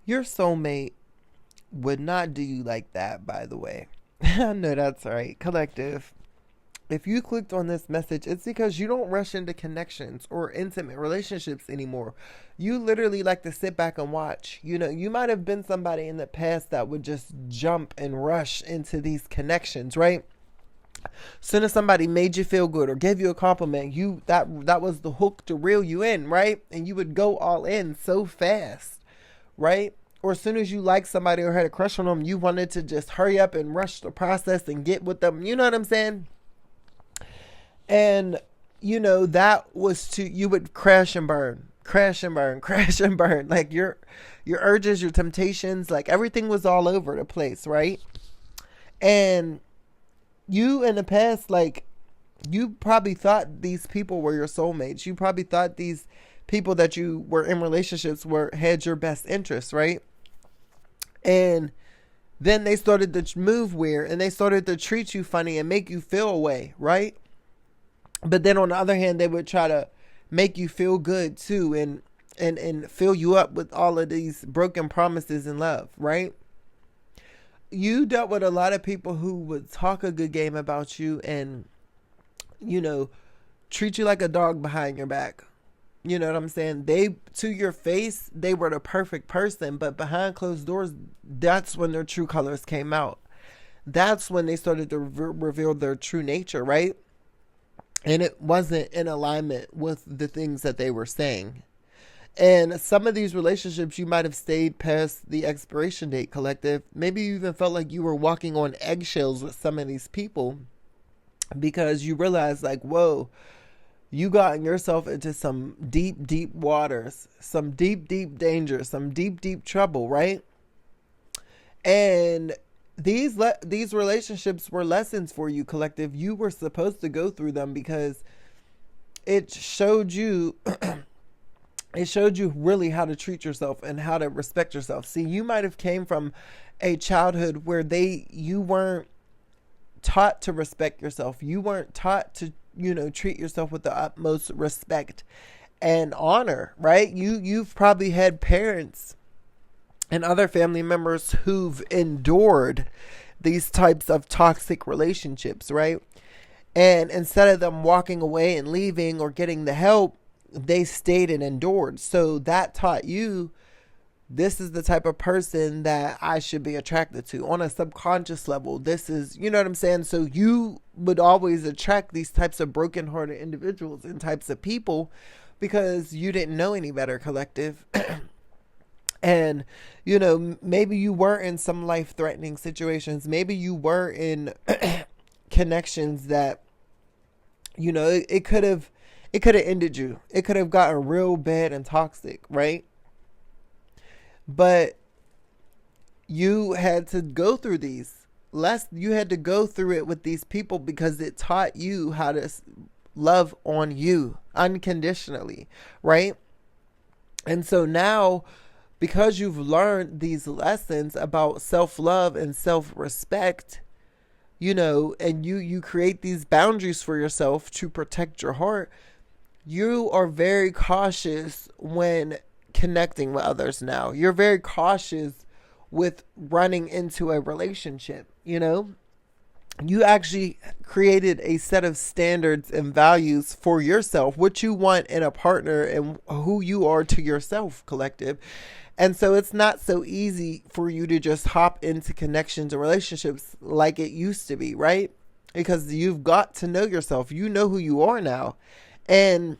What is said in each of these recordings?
Your soulmate would not do you like that, by the way. I know that's right. Collective. If you clicked on this message, it's because you don't rush into connections or intimate relationships anymore. You literally like to sit back and watch. You might have been somebody in the past that would just jump and rush into these connections, right? Soon as somebody made you feel good or gave you a compliment, you that was the hook to reel you in, right? And you would go all in so fast, right? Or as soon as you liked somebody or had a crush on them, you wanted to just hurry up and rush the process and get with them. You know what I'm saying? And that was you would crash and burn, crash and burn, crash and burn. Like your urges, your temptations, like everything was all over the place, right? And you in the past, like, you probably thought these people were your soulmates. You probably thought these people that you were in relationships were had your best interests, right? And then they started to move weird and they started to treat you funny and make you feel away, right? But then on the other hand, they would try to make you feel good too, and fill you up with all of these broken promises and love, right? You dealt with a lot of people who would talk a good game about you and, you know, treat you like a dog behind your back. You know what I'm saying? They, to your face, they were the perfect person, but behind closed doors, that's when their true colors came out. That's when they started to reveal their true nature, right? And it wasn't in alignment with the things that they were saying. And some of these relationships, you might have stayed past the expiration date, collective. Maybe you even felt like you were walking on eggshells with some of these people because you realized, like, whoa, you gotten yourself into some deep, deep waters, some deep, deep danger, some deep, deep trouble, right? And these relationships were lessons for you, collective. You were supposed to go through them because it showed you it showed you really how to treat yourself and how to respect yourself. See, you might have came from a childhood where you weren't taught to respect yourself. You weren't taught to, treat yourself with the utmost respect and honor, right? You've probably had parents and other family members who've endured these types of toxic relationships, right? And instead of them walking away and leaving or getting the help, they stayed and endured. So that taught you, this is the type of person that I should be attracted to on a subconscious level. This is, you know what I'm saying? So you would always attract these types of brokenhearted individuals and types of people because you didn't know any better, collective. And, maybe you were in some life threatening situations. Maybe you were in connections that, it could have ended you. It could have gotten real bad and toxic, right? But you had to go through these. You had to go through it with these people because it taught you how to love on you unconditionally, right? And so now, because you've learned these lessons about self-love and self-respect, and you create these boundaries for yourself to protect your heart, you are very cautious when connecting with others now. You're very cautious with running into a relationship, You actually created a set of standards and values for yourself, what you want in a partner and who you are to yourself, collective. And so it's not so easy for you to just hop into connections and relationships like it used to be, right? Because you've got to know yourself. You know who you are now. And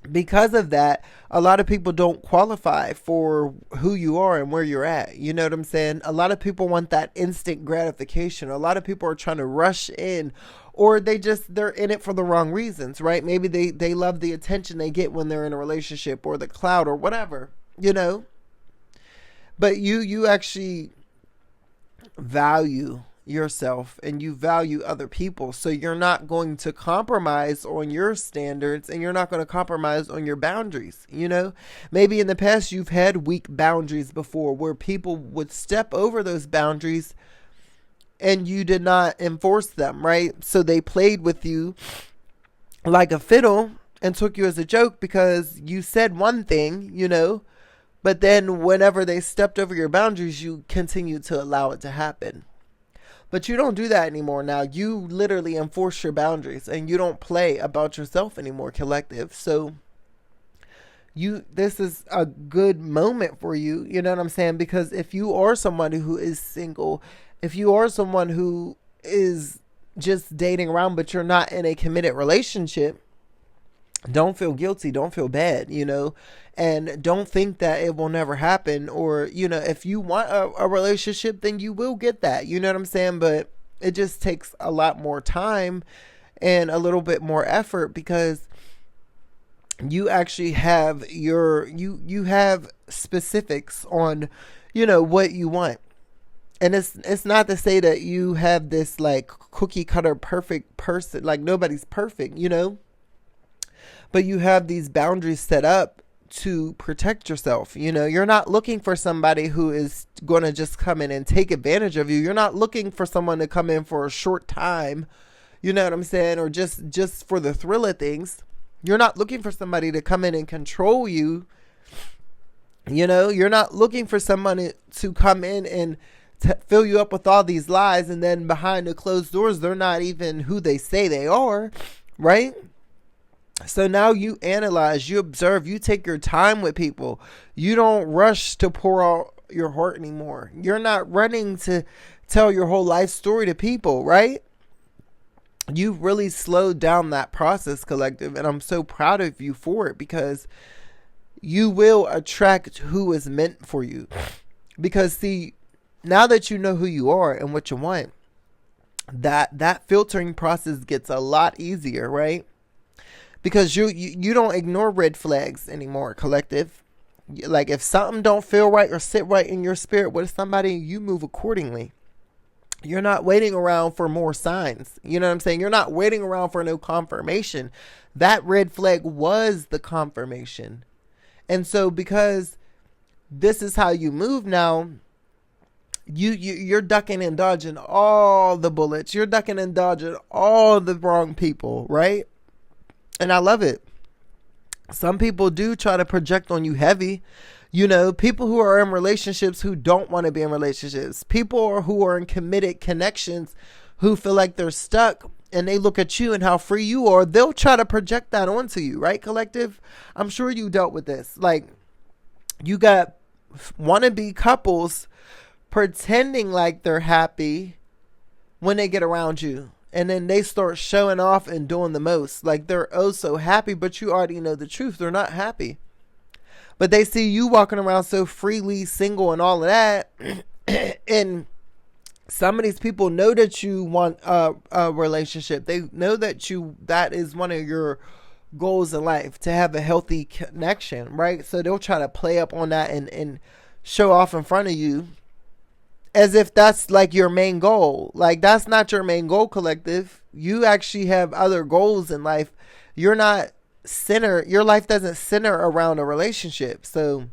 because of that, a lot of people don't qualify for who you are and where you're at. You know what I'm saying? A lot of people want that instant gratification. A lot of people are trying to rush in, or they're in it for the wrong reasons, right? Maybe they love the attention they get when they're in a relationship or the clout or whatever, But you actually value yourself and you value other people, so you're not going to compromise on your standards and you're not going to compromise on your boundaries. Maybe in the past you've had weak boundaries before where people would step over those boundaries and you did not enforce them, right? So they played with you like a fiddle and took you as a joke because you said one thing, But then whenever they stepped over your boundaries, you continue to allow it to happen. But you don't do that anymore now. You literally enforce your boundaries and you don't play about yourself anymore, collective. So this is a good moment for you, you know what I'm saying? Because if you are somebody who is single, if you are someone who is just dating around but you're not in a committed relationship, don't feel guilty, don't feel bad, and don't think that it will never happen. Or, if you want a relationship, then you will get that, you know what I'm saying? But it just takes a lot more time and a little bit more effort, because you actually have you have specifics on, what you want. And it's not to say that you have this like cookie cutter perfect person, like nobody's perfect, but you have these boundaries set up to protect yourself. You're not looking for somebody who is going to just come in and take advantage of you. You're not looking for someone to come in for a short time, you know what I'm saying? Or just for the thrill of things. You're not looking for somebody to come in and control you. You're not looking for someone to come in and fill you up with all these lies, and then behind the closed doors, they're not even who they say they are, right? So now you analyze, you observe, you take your time with people. You don't rush to pour out your heart anymore. You're not running to tell your whole life story to people, right? You've really slowed down that process, collective, and I'm so proud of you for it, because you will attract who is meant for you. Because see, now that you know who you are and what you want, that filtering process gets a lot easier, right? Because you don't ignore red flags anymore, collective. Like if something don't feel right or sit right in your spirit with somebody, you move accordingly. You're not waiting around for more signs. You know what I'm saying? You're not waiting around for no confirmation. That red flag was the confirmation. And so because this is how you move now, you're ducking and dodging all the bullets. You're ducking and dodging all the wrong people, right? And I love it. Some people do try to project on you heavy. People who are in relationships who don't want to be in relationships. People who are in committed connections who feel like they're stuck, and they look at you and how free you are. They'll try to project that onto you, right, collective? I'm sure you dealt with this. Like, you got wannabe couples pretending like they're happy when they get around you. And then they start showing off and doing the most. Like they're oh so happy, but you already know the truth. They're not happy. But they see you walking around so freely, single and all of that. And some of these people know that you want a relationship. They know that is one of your goals in life, to have a healthy connection, right? So they'll try to play up on that and show off in front of you, as if that's like your main goal. Like that's not your main goal, collective. You actually have other goals in life. Your life doesn't center around a relationship. So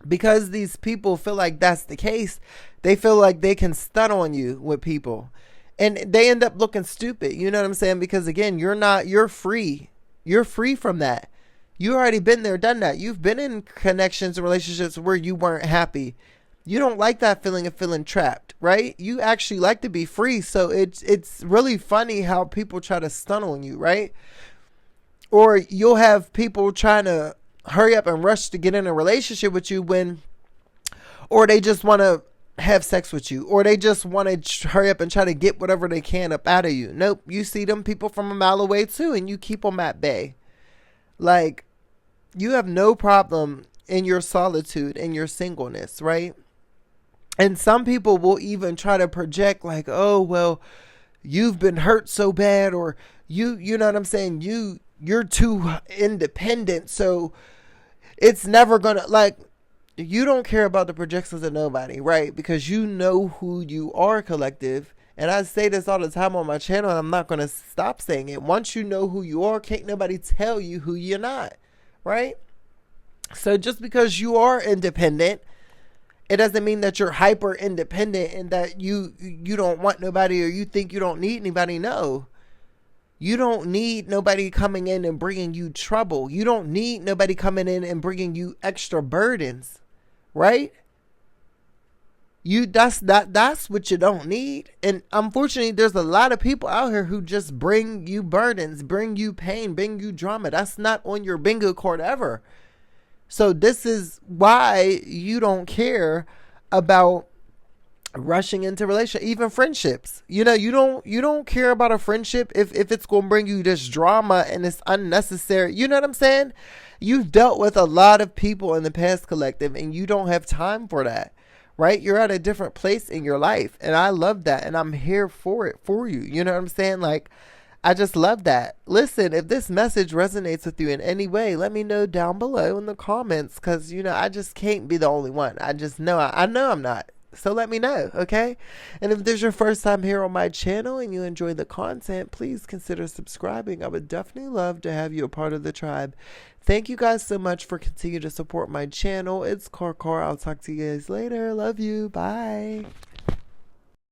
because these people feel like that's the case, they feel like they can stun on you with people, and they end up looking stupid. You know what I'm saying? Because again, you're free. You're free from that. You already been there, done that. You've been in connections and relationships where you weren't happy. You don't like that feeling of feeling trapped, right? You actually like to be free. So it's really funny how people try to stun on you, right? Or you'll have people trying to hurry up and rush to get in a relationship with you or they just want to have sex with you, or they just want to hurry up and try to get whatever they can up out of you. Nope. You see them people from a mile away too, and you keep them at bay. Like, you have no problem in your solitude and your singleness, right? And some people will even try to project like, oh, well, you've been hurt so bad, or you know what I'm saying? You're too independent. So it's never gonna, like, you don't care about the projections of nobody, right? Because you know who you are, collective. And I say this all the time on my channel, and I'm not going to stop saying it. Once you know who you are, can't nobody tell you who you're not, right? So just because you are independent, it doesn't mean that you're hyper independent and that you don't want nobody, or you think you don't need anybody. No. You don't need nobody coming in and bringing you trouble. You don't need nobody coming in and bringing you extra burdens. right? That's what you don't need. And unfortunately, there's a lot of people out here who just bring you burdens, bring you pain, bring you drama. That's not on your bingo card ever. So this is why you don't care about rushing into relationship, even friendships. You know, you don't care about a friendship if it's gonna bring you this drama and it's unnecessary. You know what I'm saying? You've dealt with a lot of people in the past, collective, and you don't have time for that. Right? You're at a different place in your life. And I love that. And I'm here for it for you. You know what I'm saying? Like, I just love that. Listen, if this message resonates with you in any way, let me know down below in the comments. Because, you know, I just can't be the only one. I just know, I know I'm not. So let me know, okay? And if this is your first time here on my channel and you enjoy the content, please consider subscribing. I would definitely love to have you a part of the tribe. Thank you guys so much for continuing to support my channel. It's Karkar. I'll talk to you guys later. Love you. Bye.